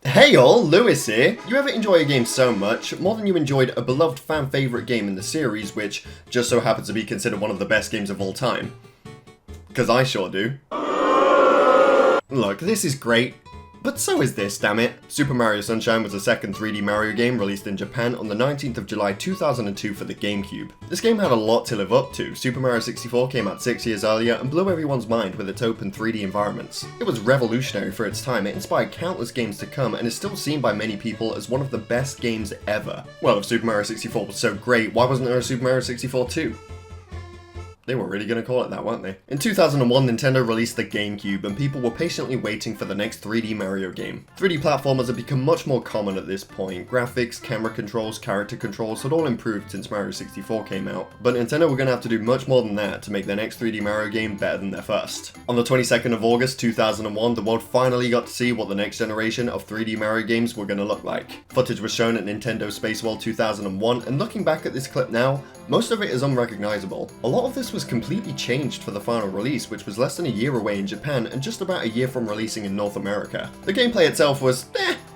Hey all, Lewis here! You ever enjoy a game so much, more than you enjoyed a beloved fan favourite game in the series, which just so happens to be considered one of the best games of all time? Because I sure do. Look, this is great, but so is this, damn it. Super Mario Sunshine was the second 3D Mario game released in Japan on the 19th of July 2002 for the GameCube. This game had a lot to live up to. Super Mario 64 came out 6 years earlier and blew everyone's mind with its open 3D environments. It was revolutionary for its time, it inspired countless games to come, and is still seen by many people as one of the best games ever. Well, if Super Mario 64 was so great, why wasn't there a Super Mario 64 2? They were really going to call it that, weren't they? In 2001, Nintendo released the GameCube, and people were patiently waiting for the next 3D Mario game. 3D platformers had become much more common at this point. Graphics, camera controls, character controls had all improved since Mario 64 came out, but Nintendo were going to have to do much more than that to make their next 3D Mario game better than their first. On the 22nd of August 2001, the world finally got to see what the next generation of 3D Mario games were going to look like. Footage was shown at Nintendo Space World 2001, and looking back at this clip now, most of it is unrecognizable. A lot of this was completely changed for the final release, which was less than a year away in Japan and just about a year from releasing in North America. The gameplay itself was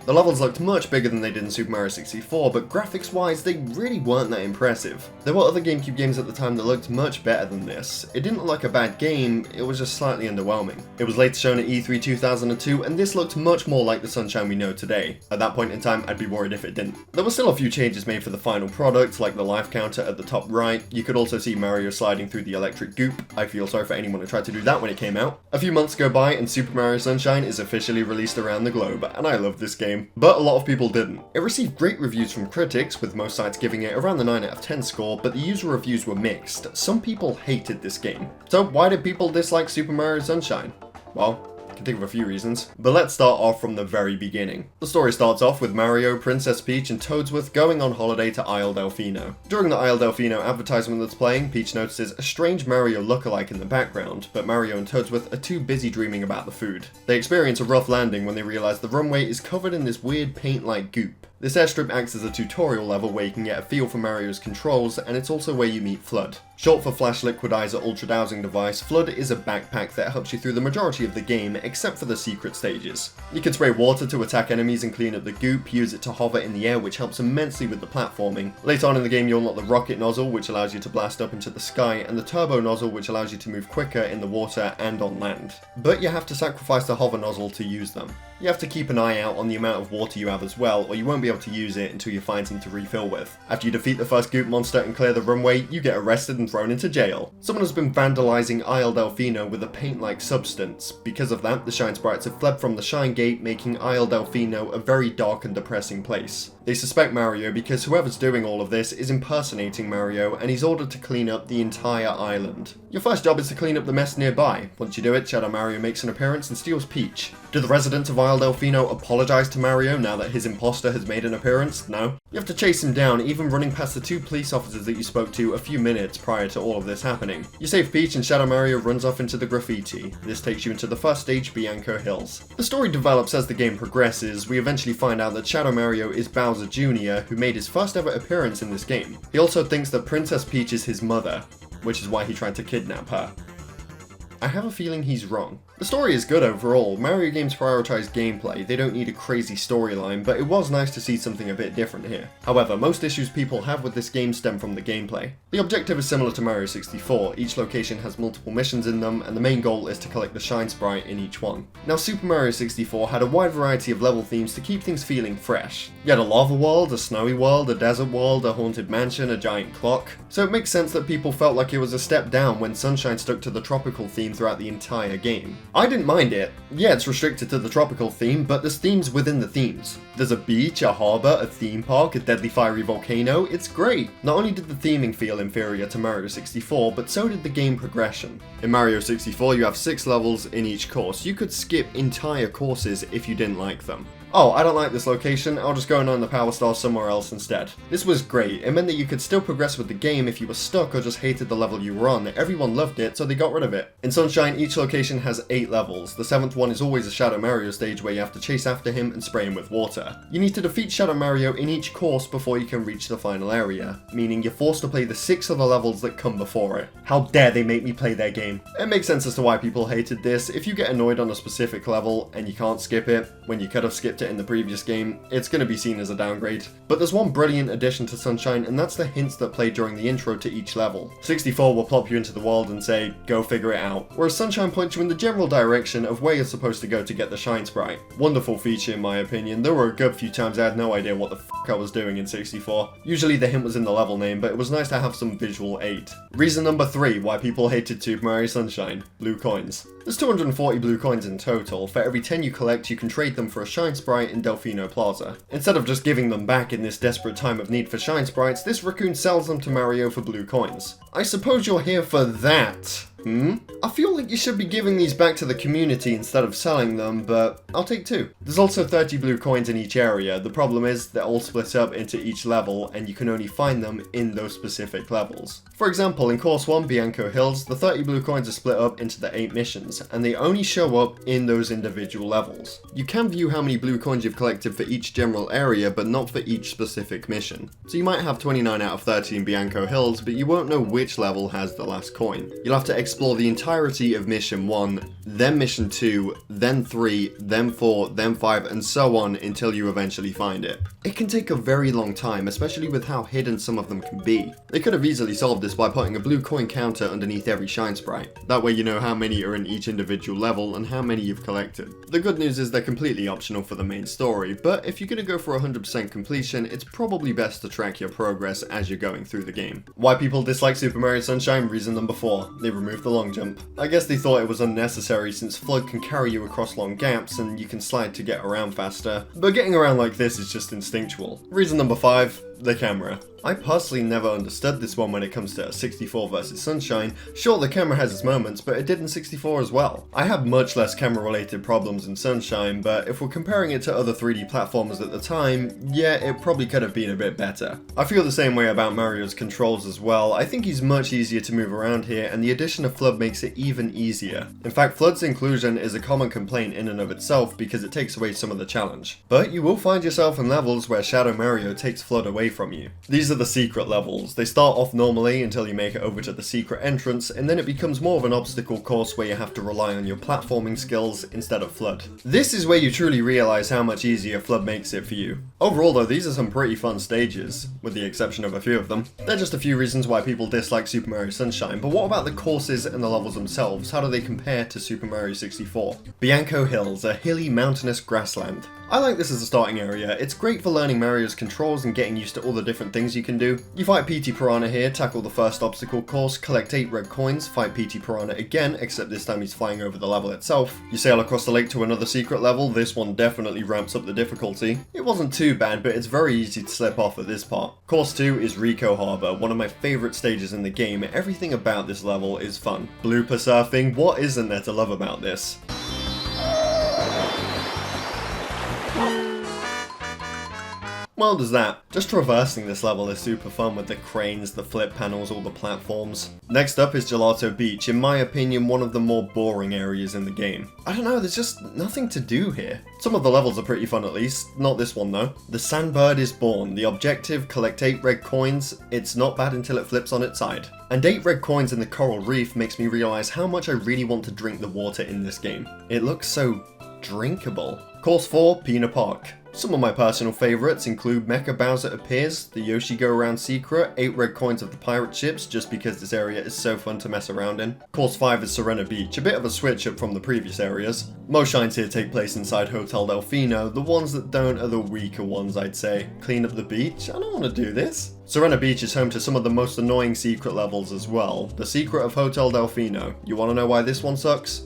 The levels looked much bigger than they did in Super Mario 64, but graphics wise they really weren't that impressive. There were other GameCube games at the time that looked much better than this. It didn't look like a bad game, it was just slightly underwhelming. It was later shown at E3 2002, and this looked much more like the Sunshine we know today. At that point in time, I'd be worried if it didn't. There were still a few changes made for the final product, like the life counter at the top right. You could also see Mario sliding through the electric goop. I feel sorry for anyone who tried to do that when it came out. A few months go by and Super Mario Sunshine is officially released around the globe, and I love this game. But a lot of people didn't. It received great reviews from critics, with most sites giving it around the 9 out of 10 score, but the user reviews were mixed. Some people hated this game. So why did people dislike Super Mario Sunshine? Well, I can think of a few reasons, but let's start off from the very beginning. The story starts off with Mario, Princess Peach, and Toadsworth going on holiday to Isle Delfino. During the Isle Delfino advertisement that's playing, Peach notices a strange Mario lookalike in the background, but Mario and Toadsworth are too busy dreaming about the food. They experience a rough landing when they realize the runway is covered in this weird paint-like goop. This airstrip acts as a tutorial level where you can get a feel for Mario's controls, and it's also where you meet Flood. Short for Flash Liquidizer Ultra Dowsing Device, Flood is a backpack that helps you through the majority of the game, except for the secret stages. You can spray water to attack enemies and clean up the goop, use it to hover in the air, which helps immensely with the platforming. Later on in the game you'll unlock the rocket nozzle, which allows you to blast up into the sky, and the turbo nozzle, which allows you to move quicker in the water and on land. But you have to sacrifice the hover nozzle to use them. You have to keep an eye out on the amount of water you have as well, or you won't be able to use it until you find some to refill with. After you defeat the first goop monster and clear the runway, you get arrested and thrown into jail. Someone has been vandalizing Isle Delfino with a paint-like substance. Because of that, the Shine Sprites have fled from the Shine Gate, making Isle Delfino a very dark and depressing place. They suspect Mario because whoever's doing all of this is impersonating Mario, and he's ordered to clean up the entire island. Your first job is to clean up the mess nearby. Once you do it, Shadow Mario makes an appearance and steals Peach. Do the residents of Isle Delfino apologize to Mario now that his imposter has made an appearance? No. You have to chase him down, even running past the 2 police officers that you spoke to a few minutes prior to all of this happening. You save Peach and Shadow Mario runs off into the graffiti. This takes you into the first stage, Bianco Hills. The story develops as the game progresses. We eventually find out that Shadow Mario is Bowser Jr., who made his first ever appearance in this game. He also thinks that Princess Peach is his mother, which is why he tried to kidnap her. I have a feeling he's wrong. The story is good overall. Mario games prioritize gameplay, they don't need a crazy storyline, but it was nice to see something a bit different here. However, most issues people have with this game stem from the gameplay. The objective is similar to Mario 64, each location has multiple missions in them, and the main goal is to collect the Shine Sprite in each one. Now, Super Mario 64 had a wide variety of level themes to keep things feeling fresh. You had a lava world, a snowy world, a desert world, a haunted mansion, a giant clock, so it makes sense that people felt like it was a step down when Sunshine stuck to the tropical theme throughout the entire game. I didn't mind it. Yeah, it's restricted to the tropical theme, but there's themes within the themes. There's a beach, a harbour, a theme park, a deadly fiery volcano. It's great. Not only did the theming feel inferior to Mario 64, but so did the game progression. In Mario 64, you have 6 levels in each course. You could skip entire courses if you didn't like them. Oh, I don't like this location, I'll just go and earn the Power Star somewhere else instead. This was great. It meant that you could still progress with the game if you were stuck or just hated the level you were on. Everyone loved it, so they got rid of it. In Sunshine, each location has 8 levels. The 7th one is always a Shadow Mario stage where you have to chase after him and spray him with water. You need to defeat Shadow Mario in each course before you can reach the final area, meaning you're forced to play the 6 other levels that come before it. How dare they make me play their game? It makes sense as to why people hated this. If you get annoyed on a specific level and you can't skip it, when you could have skipped skipped it in the previous game, it's going to be seen as a downgrade. But there's one brilliant addition to Sunshine, and that's the hints that play during the intro to each level. 64 will plop you into the world and say, go figure it out, whereas Sunshine points you in the general direction of where you're supposed to go to get the Shine Sprite. Wonderful feature in my opinion. There were a good few times I had no idea what the fuck I was doing in 64. Usually the hint was in the level name, but it was nice to have some visual aid. Reason number 3 why people hated Super Mario Sunshine: blue coins. There's 240 blue coins in total. For every 10 you collect, you can trade them for a Shine Sprite in Delfino Plaza. Instead of just giving them back in this desperate time of need for Shine Sprites, this raccoon sells them to Mario for blue coins. I suppose you're here for that. I feel like you should be giving these back to the community instead of selling them, but I'll take 2. There's also 30 blue coins in each area. The problem is they're all split up into each level and you can only find them in those specific levels. For example, in Course 1, Bianco Hills, the 30 blue coins are split up into the 8 missions, and they only show up in those individual levels. You can view how many blue coins you've collected for each general area, but not for each specific mission. So you might have 29 out of 30 in Bianco Hills, but you won't know which level has the last coin. You'll have to explore the entirety of Mission 1, then Mission 2, then 3, then 4, then 5, and so on until you eventually find it. It can take a very long time, especially with how hidden some of them can be. They could have easily solved this by putting a blue coin counter underneath every Shine Sprite. That way you know how many are in each individual level and how many you've collected. The good news is they're completely optional for the main story, but if you're going to go for 100% completion, it's probably best to track your progress as you're going through the game. Why people dislike Super Mario Sunshine? Reason number 4, they removed the long jump. I guess they thought it was unnecessary since FLUDD can carry you across long gaps and you can slide to get around faster, but getting around like this is just instinctual. Reason number 5, the camera. I personally never understood this one when it comes to 64 versus Sunshine. Sure, the camera has its moments, but it did in 64 as well. I had much less camera related problems in Sunshine, but if we're comparing it to other 3D platformers at the time, yeah, it probably could have been a bit better. I feel the same way about Mario's controls as well. I think he's much easier to move around here, and the addition of FLUDD makes it even easier. In fact, FLUDD's inclusion is a common complaint in and of itself because it takes away some of the challenge. But you will find yourself in levels where Shadow Mario takes FLUDD away from you. These are the secret levels. They start off normally until you make it over to the secret entrance, and then it becomes more of an obstacle course where you have to rely on your platforming skills instead of FLUDD. This is where you truly realize how much easier FLUDD makes it for you. Overall though, these are some pretty fun stages, with the exception of a few of them. They're just a few reasons why people dislike Super Mario Sunshine, but what about the courses and the levels themselves? How do they compare to Super Mario 64? Bianco Hills, a hilly mountainous grassland. I like this as a starting area. It's great for learning Mario's controls and getting used to all the different things you can do. You fight PT Piranha here, tackle the first obstacle course, collect 8 red coins, fight PT Piranha again, except this time he's flying over the level itself. You sail across the lake to another secret level. This one definitely ramps up the difficulty. It wasn't too bad, but it's very easy to slip off at this part. Course 2 is Ricco Harbour, one of my favourite stages in the game. Everything about this level is fun. Blooper surfing, what isn't there to love about this? Well, there's that. Just traversing this level is super fun with the cranes, the flip panels, all the platforms. Next up is Gelato Beach, in my opinion one of the more boring areas in the game. I don't know, there's just nothing to do here. Some of the levels are pretty fun at least, not this one though. The Sandbird is born. The objective, collect 8 red coins. It's not bad until it flips on its side. And 8 red coins in the coral reef makes me realise how much I really want to drink the water in this game. It looks so drinkable. Course 4, Pinna Park. Some of my personal favourites include Mecha Bowser Appears, the Yoshi Go Around Secret, 8 red coins of the pirate ships just because this area is so fun to mess around in. Course 5 is Sirena Beach, a bit of a switch up from the previous areas. Most shines here take place inside Hotel Delfino. The ones that don't are the weaker ones, I'd say. Clean up the beach? I don't want to do this. Sirena Beach is home to some of the most annoying secret levels as well. The secret of Hotel Delfino. You want to know why this one sucks?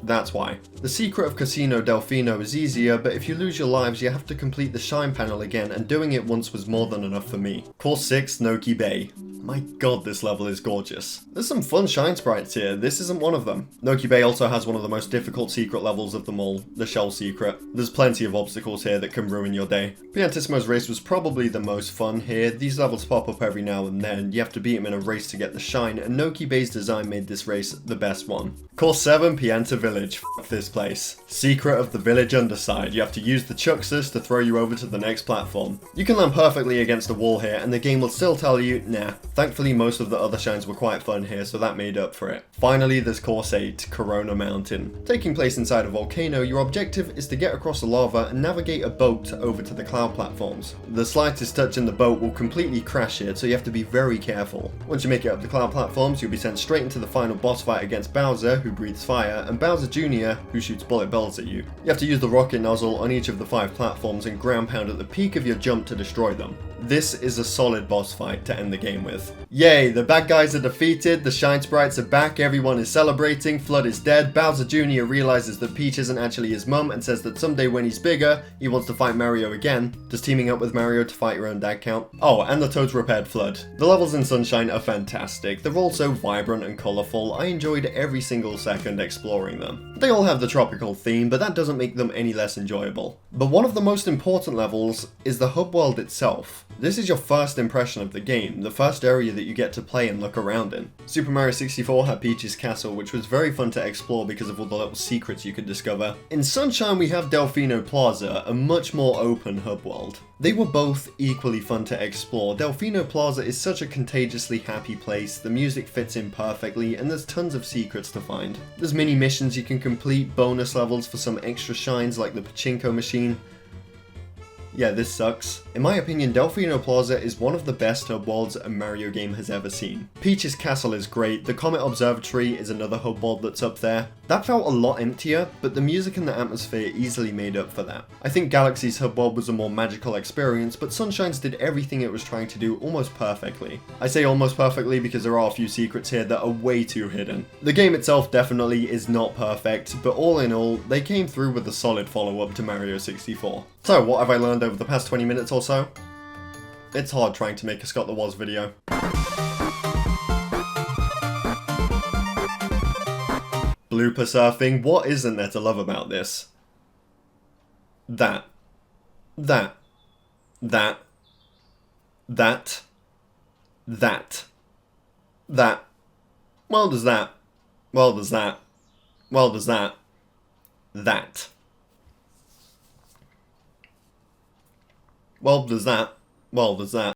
That's why. The secret of Casino Delfino is easier, but if you lose your lives you have to complete the shine panel again, and doing it once was more than enough for me. Course 6, Noki Bay. My god, this level is gorgeous. There's some fun shine sprites here, this isn't one of them. Noki Bay also has one of the most difficult secret levels of them all, the shell secret. There's plenty of obstacles here that can ruin your day. Piantissimo's race was probably the most fun here. These levels pop up every now and then, you have to beat him in a race to get the shine, and Noki Bay's design made this race the best one. Course 7, Pianta Village. F this place. Secret of the village underside. You have to use the chucksters to throw you over to the next platform. You can land perfectly against a wall here and the game will still tell you, nah, Thankfully, most of the other shines were quite fun here, so that made up for it. Finally, there's Course 8, Corona Mountain. Taking place inside a volcano, your objective is to get across the lava and navigate a boat over to the cloud platforms. The slightest touch in the boat will completely crash it, so you have to be very careful. Once you make it up the cloud platforms, you'll be sent straight into the final boss fight against Bowser, who breathes fire, and Bowser Jr., who shoots bullet bills at you. You have to use the rocket nozzle on each of the 5 platforms and ground pound at the peak of your jump to destroy them. This is a solid boss fight to end the game with. Yay, the bad guys are defeated, the Shine Sprites are back, everyone is celebrating, Flood is dead, Bowser Jr. realizes that Peach isn't actually his mum and says that someday when he's bigger, he wants to fight Mario again. Does teaming up with Mario to fight your own dad count? Oh, and the Toads repaired Flood. The levels in Sunshine are fantastic, they're all so vibrant and colourful, I enjoyed every single second exploring them. They all have the tropical theme, but that doesn't make them any less enjoyable. But one of the most important levels is the hub world itself. This is your first impression of the game, the first area that you get to play and look around in. Super Mario 64 had Peach's Castle, which was very fun to explore because of all the little secrets you could discover. In Sunshine we have Delfino Plaza, a much more open hub world. They were both equally fun to explore. Delfino Plaza is such a contagiously happy place, the music fits in perfectly, and there's tons of secrets to find. There's mini missions you can complete, bonus levels for some extra shines like the pachinko machine. Yeah, this sucks. In my opinion, Delfino Plaza is one of the best hub worlds a Mario game has ever seen. Peach's Castle is great, the Comet Observatory is another hub world that's up there. That felt a lot emptier, but the music and the atmosphere easily made up for that. I think Galaxy's hub world was a more magical experience, but Sunshine's did everything it was trying to do almost perfectly. I say almost perfectly because there are a few secrets here that are way too hidden. The game itself definitely is not perfect, but all in all, they came through with a solid follow-up to Mario 64. So, what have I learned over the past 20 minutes or so? It's hard trying to make a Scott the Woz video. Blooper surfing, what isn't there to love about this? That. Well does that. Well does that.